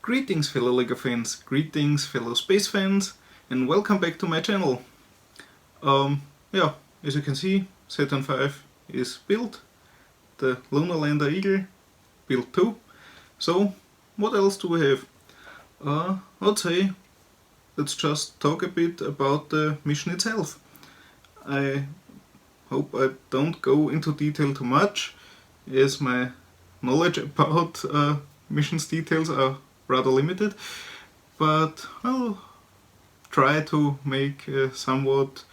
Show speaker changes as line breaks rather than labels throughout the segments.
Greetings fellow LEGO fans, greetings fellow space fans, and welcome back to my channel. As you can see, Saturn V is built, the Lunar Lander Eagle built too. So what else do we have? I'd say let's just talk a bit about the mission itself. I hope I don't go into detail too much, as my knowledge about missions details are rather limited, but I'll try to make a somewhat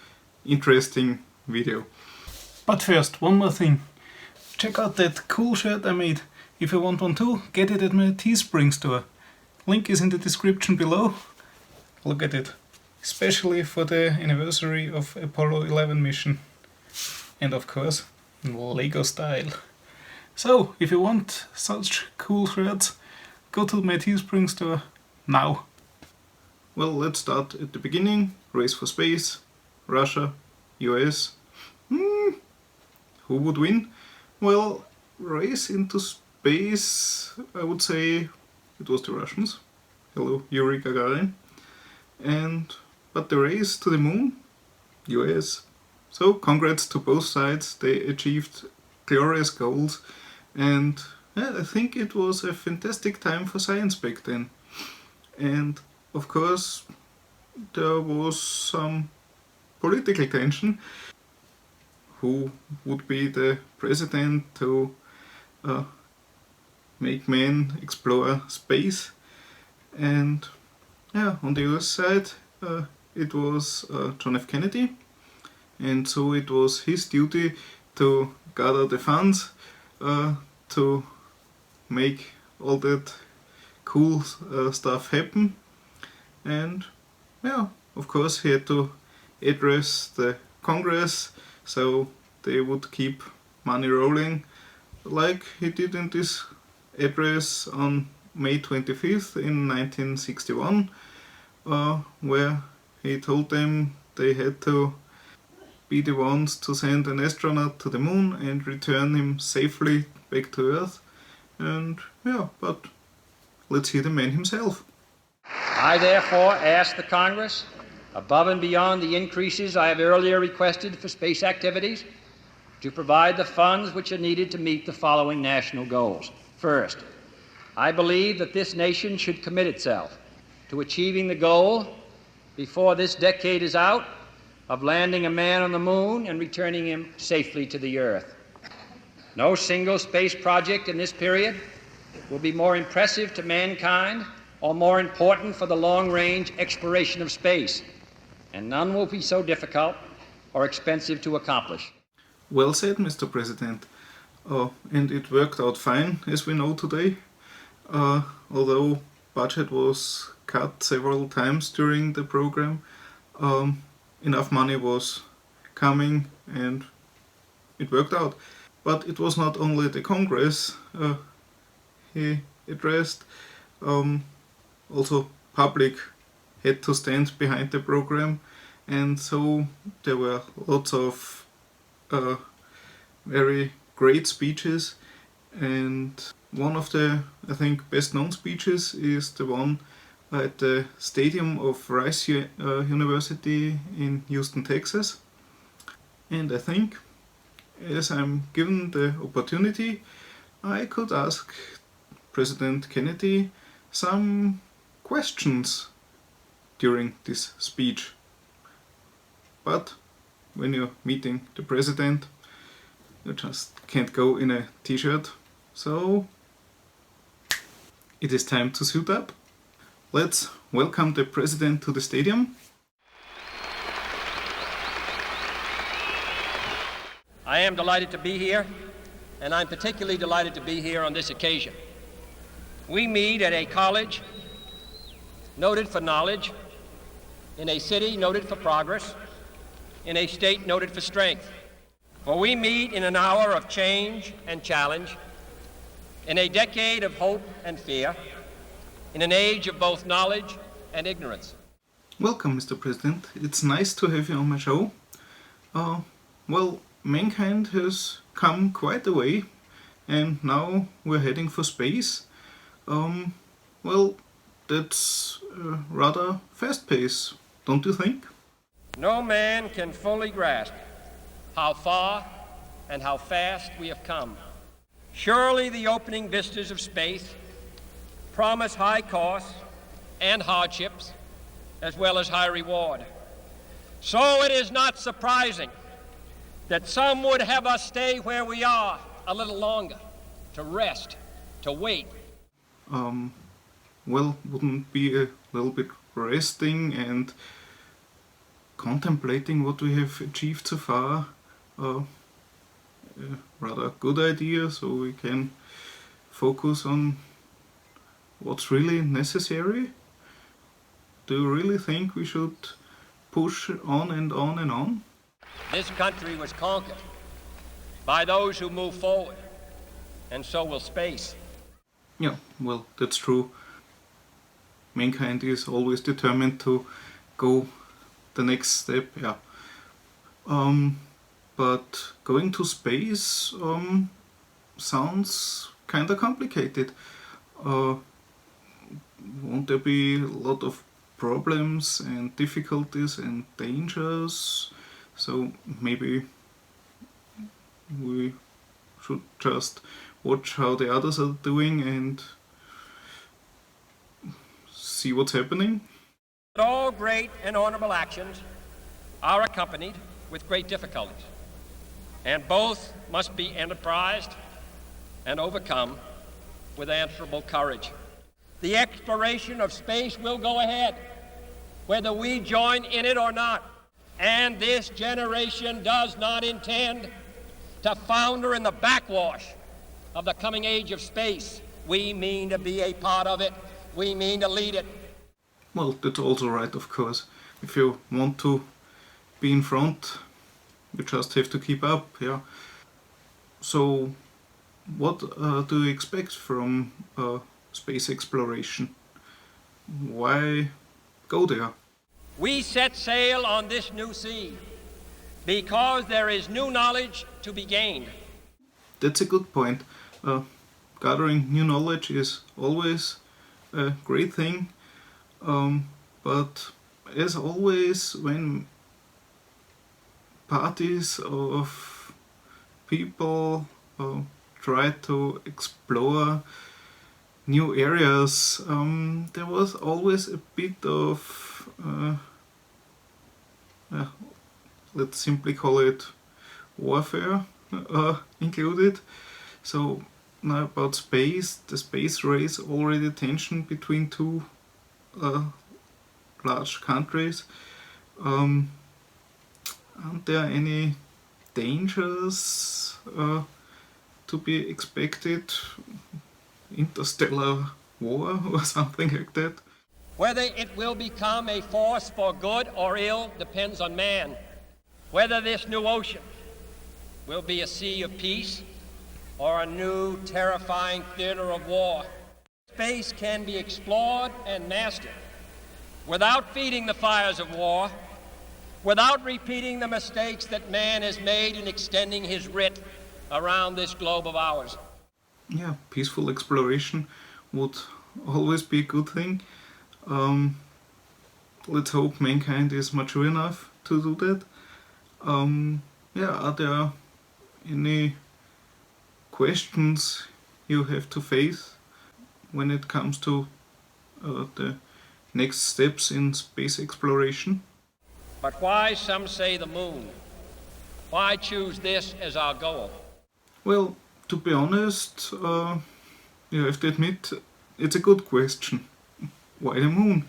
interesting video. But first, one more thing. Check out that cool shirt I made. If you want one too, get it at my Teespring store. Link is in the description below. Look at it. Especially for the anniversary of Apollo 11 mission. And of course, in LEGO style. So, if you want such cool shirts, go to my Teespring store now. Well, let's start at the beginning. Race for space. Russia, US. Who would win? Well, race into space, I would say it was the Russians. Hello, Yuri Gagarin. But the race to the moon, US. So congrats to both sides, they achieved glorious goals, and I think it was a fantastic time for science back then. And of course there was some political tension. Who would be the president to make men explore space? And on the US side it was John F. Kennedy, and so it was his duty to gather the funds to make all that cool stuff happen. And of course he had to address the Congress, so they would keep money rolling, like he did in this address on May 25th in 1961, where he told them they had to be the ones to send an astronaut to the moon and return him safely back to Earth. And but let's hear the man himself.
I therefore ask the Congress, above and beyond the increases I have earlier requested for space activities, to provide the funds which are needed to meet the following national goals. First, I believe that this nation should commit itself to achieving the goal, before this decade is out, of landing a man on the moon and returning him safely to the Earth. No single space project in this period will be more impressive to mankind or more important for the long-range exploration of space, and none will be so difficult or expensive to accomplish.
Well said, Mr. President. And it worked out fine, as we know today. Although budget was cut several times during the program, enough money was coming and it worked out. But it was not only the Congress he addressed, also public had to stand behind the program, and so there were lots of very great speeches, and one of the, I think, best known speeches is the one at the stadium of Rice University in Houston, Texas. And I think, as I'm given the opportunity, I could ask President Kennedy some questions during this speech. But when you're meeting the president, you just can't go in a t-shirt, so it is time to suit up. Let's welcome the president to the stadium.
I am delighted to be here, and I'm particularly delighted to be here on this occasion. We meet at a college noted for knowledge, in a city noted for progress, in a state noted for strength. For we meet in an hour of change and challenge, in a decade of hope and fear, in an age of both knowledge and ignorance.
Welcome, Mr. President. It's nice to have you on my show. Well, mankind has come quite a way, and now we're heading for space. Well, that's a rather fast pace, don't you think?
No man can fully grasp how far and how fast we have come. Surely the opening vistas of space promise high costs and hardships, as well as high reward. So it is not surprising that some would have us stay where we are a little longer, to rest, to wait.
Well, wouldn't be a little bit resting and contemplating what we have achieved so far a rather good idea, so we can focus on what's really necessary? Do you really think we should push on and on and on?
This country was conquered by those who move forward, and so will space.
Yeah, well, that's true. Mankind is always determined to go the next step, yeah. But going to space sounds kinda complicated. Won't there be a lot of problems and difficulties and dangers? So maybe we should just watch how the others are doing and see what's happening.
But all great and honorable actions are accompanied with great difficulties, and both must be enterprised and overcome with answerable courage. The exploration of space will go ahead, whether we join in it or not. And this generation does not intend to founder in the backwash of the coming age of space. We mean to be a part of it. We mean to lead it.
Well, that's also right, of course. If you want to be in front, you just have to keep up, yeah. So, what do you expect from space exploration? Why go there?
We set sail on this new sea because there is new knowledge to be gained.
That's a good point. Gathering new knowledge is always a great thing, but as always, when parties of people try to explore new areas, there was always a bit of let's simply call it warfare included. So now about space, the space race, already tension between two large countries. Aren't there any dangers to be expected? Interstellar war or something like that?
Whether it will become a force for good or ill depends on man. Whether this new ocean will be a sea of peace or a new terrifying theater of war. Space can be explored and mastered without feeding the fires of war, without repeating the mistakes that man has made in extending his writ around this globe of ours.
Yeah, peaceful exploration would always be a good thing. Let's hope mankind is mature enough to do that. Are there any questions you have to face when it comes to the next steps in space exploration?
But why, some say, the moon? Why choose this as our goal?
Well, to be honest, you have to admit, it's a good question. Why the moon?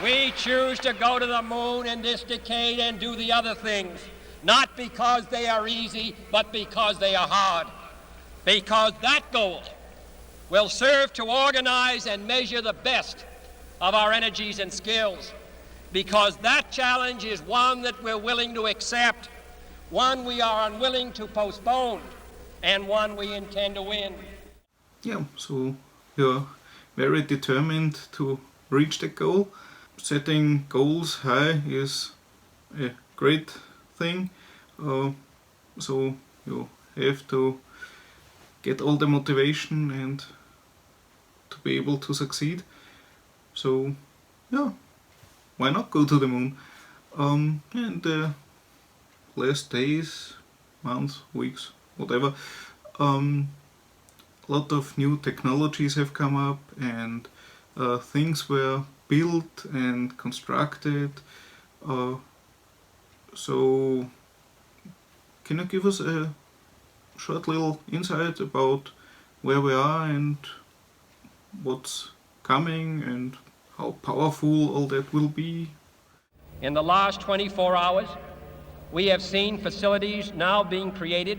We choose to go to the moon in this decade and do the other things, not because they are easy, but because they are hard. Because that goal will serve to organize and measure the best of our energies and skills. Because that challenge is one that we're willing to accept, one we are unwilling to postpone, and one we intend to win.
Yeah, so you're very determined to reach the goal. Setting goals high is a great thing. So you have to get all the motivation and to be able to succeed. So yeah, why not go to the moon? In the last days, months, weeks, whatever, a lot of new technologies have come up, and things were built and constructed. So can you give us a short little insight about where we are and what's coming and how powerful all that will be?
In the last 24 hours, we have seen facilities now being created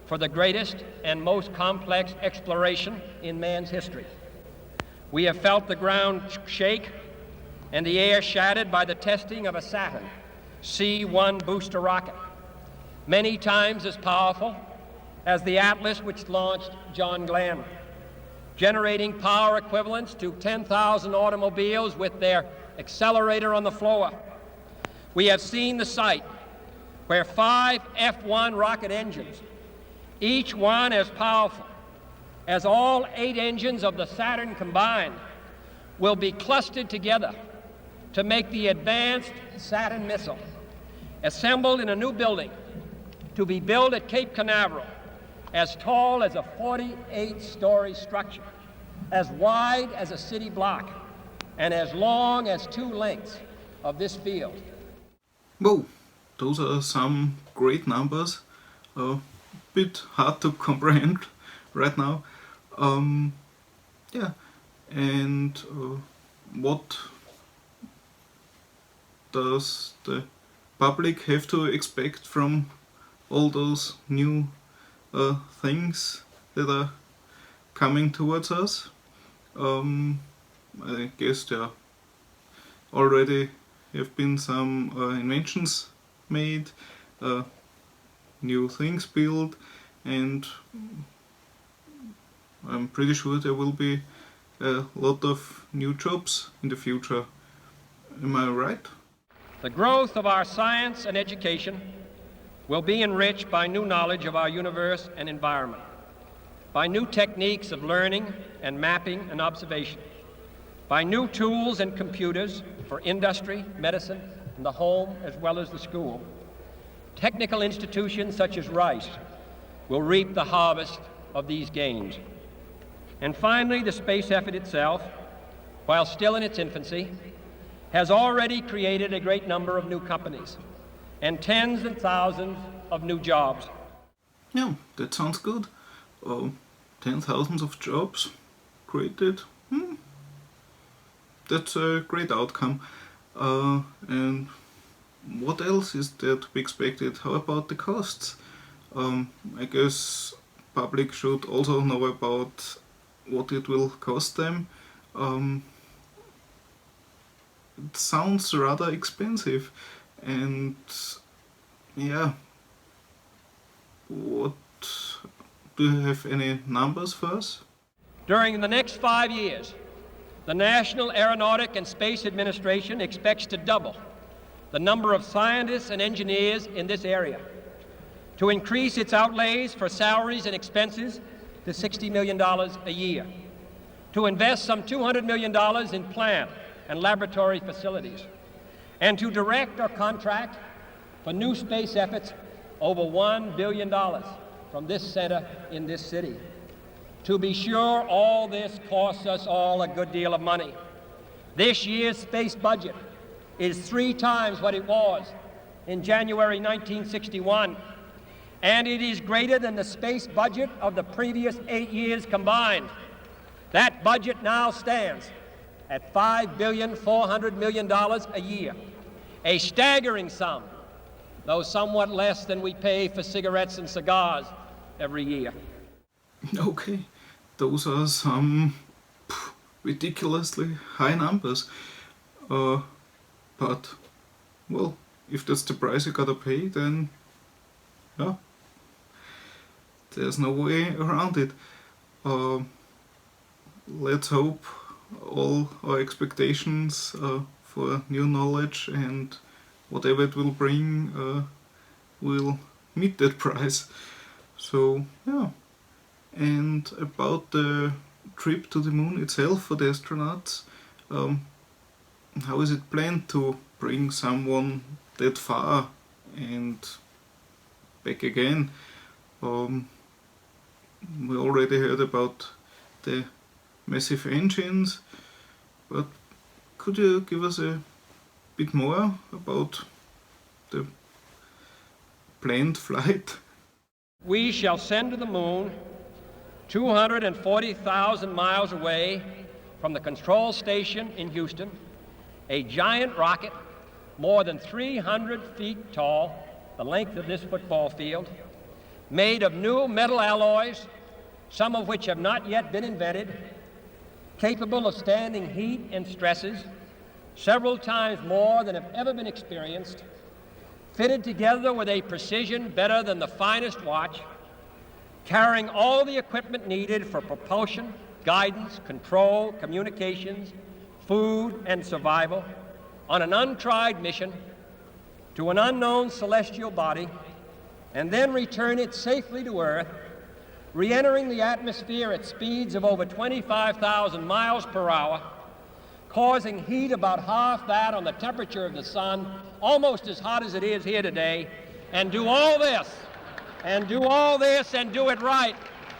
for the greatest and most complex exploration in man's history. We have felt the ground shake and the air shattered by the testing of a Saturn C-1 booster rocket, many times as powerful as the Atlas which launched John Glenn, generating power equivalents to 10,000 automobiles with their accelerator on the floor. We have seen the site where 5 F-1 rocket engines, each one as powerful as all 8 engines of the Saturn combined, will be clustered together to make the advanced Saturn missile, assembled in a new building to be built at Cape Canaveral, as tall as a 48-story structure, as wide as a city block, and as long as 2 lengths of this field.
Whoa, those are some great numbers. A bit hard to comprehend right now. Yeah, and what does the public have to expect from all those new things that are coming towards us? I guess there already have been some inventions made, new things built, and I'm pretty sure there will be a lot of new jobs in the future. Am I right?
The growth of our science and education will be enriched by new knowledge of our universe and environment, by new techniques of learning and mapping and observation, by new tools and computers for industry, medicine, and the home as well as the school. Technical institutions such as Rice will reap the harvest of these gains. And finally, the space effort itself, while still in its infancy, has already created a great number of new companies and tens and thousands of new jobs.
Yeah, that sounds good. 10,000 of jobs created. That's a great outcome. And what else is there to be expected? How about the costs? I guess public should also know about what it will cost them. It sounds rather expensive, and yeah, what, do you have any numbers for us?
During the next 5 years, the National Aeronautic and Space Administration expects to double the number of scientists and engineers in this area, to increase its outlays for salaries and expenses to $60 million a year, to invest some $200 million in plant and laboratory facilities, and to direct or contract for new space efforts over $1 billion from this center in this city. To be sure, all this costs us all a good deal of money. This year's space budget is 3 times what it was in January 1961, and it is greater than the space budget of the previous 8 years combined. That budget now stands at $5.4 billion a year, a staggering sum, though somewhat less than we pay for cigarettes and cigars every year.
Okay, those are some ridiculously high numbers. But, well, if that's the price you gotta pay, then yeah, there's no way around it. Let's hope all our expectations for new knowledge and whatever it will bring will meet that price. So yeah, and about the trip to the moon itself for the astronauts, how is it planned to bring someone that far and back again? We already heard about the massive engines, but could you give us a bit more about the planned flight?
We shall send to the moon 240,000 miles away from the control station in Houston, a giant rocket more than 300 feet tall, the length of this football field, made of new metal alloys, some of which have not yet been invented, capable of standing heat and stresses several times more than have ever been experienced, fitted together with a precision better than the finest watch, carrying all the equipment needed for propulsion, guidance, control, communications, food, and survival, on an untried mission to an unknown celestial body, and then return it safely to Earth, re-entering the atmosphere at speeds of over 25,000 miles per hour, causing heat about half that on the temperature of the sun, almost as hot as it is here today, and do all this, and do all this, and do it right,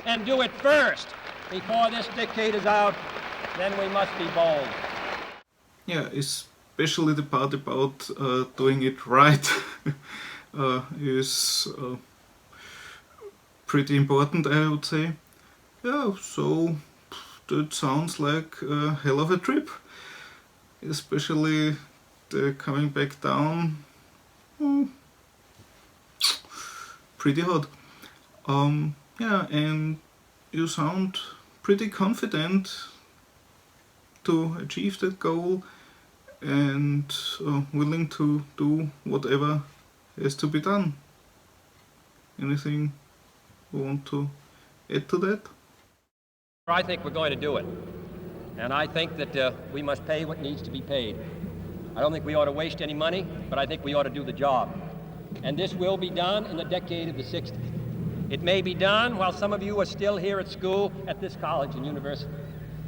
and do it first before this decade is out, then we must be bold.
Yeah, especially the part about doing it right is pretty important, I would say. Yeah, so that sounds like a hell of a trip, especially the coming back down. Pretty hot. Yeah, and you sound pretty confident to achieve that goal and willing to do whatever has to be done. Anything you want to add to that?
I think we're going to do it. And I think that we must pay what needs to be paid. I don't think we ought to waste any money, but I think we ought to do the job. And this will be done in the decade of the 60s. It may be done while some of you are still here at school at this college and university.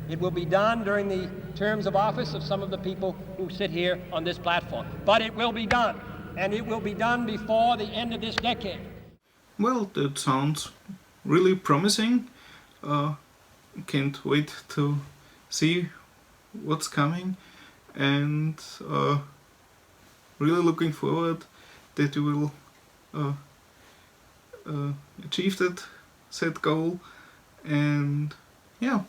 It will be done during the terms of office of some of the people who sit here on this platform. But it will be done, and it will be done before the end of this decade.
Well, that sounds really promising. Can't wait to see what's coming, and really looking forward that you will achieve that set goal. And yeah,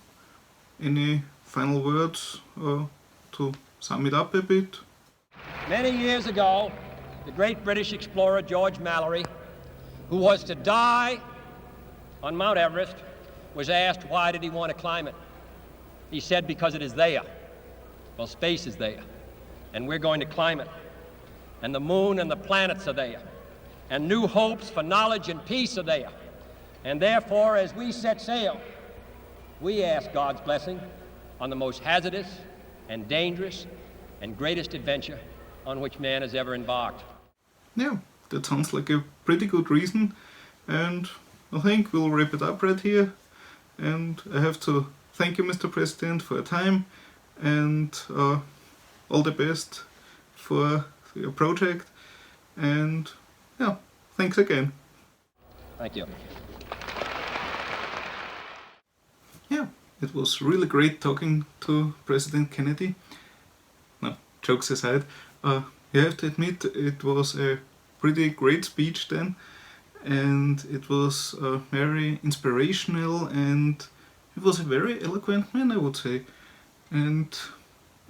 any final words to sum it up a bit?
Many years ago, the great British explorer George Mallory, who was to die on Mount Everest, was asked why did he want to climb it. He said, because it is there. Well, space is there, and we're going to climb it. And the moon and the planets are there, and new hopes for knowledge and peace are there. And therefore, as we set sail, we ask God's blessing on the most hazardous and dangerous and greatest adventure on which man has ever embarked.
Yeah, that sounds like a pretty good reason, and I think we'll wrap it up right here. And I have to thank you, Mr. President, for your time, and all the best for your project. And yeah, thanks again.
Thank you.
Yeah, it was really great talking to President Kennedy. No, jokes aside, you have to admit it was a pretty great speech then, and it was very inspirational, and he was a very eloquent man, I would say. And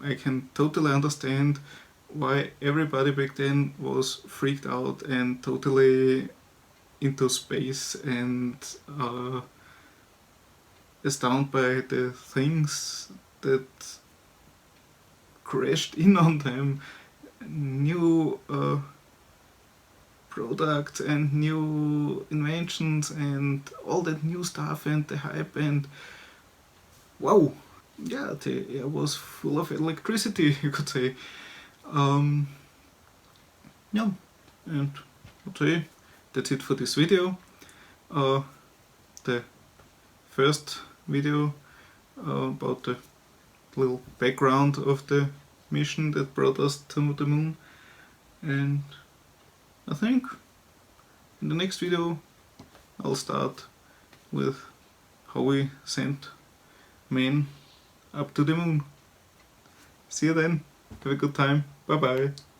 I can totally understand why everybody back then was freaked out and totally into space and astounded by the things that crashed in on them, new products and new inventions and all that new stuff and the hype, and wow, yeah, the air was full of electricity, you could say. Yeah, and I'd say that's it for this video. The first video about the little background of the mission that brought us to the moon. And I think in the next video I'll start with how we sent men up to the moon. See you then. Have a good time. Bye bye.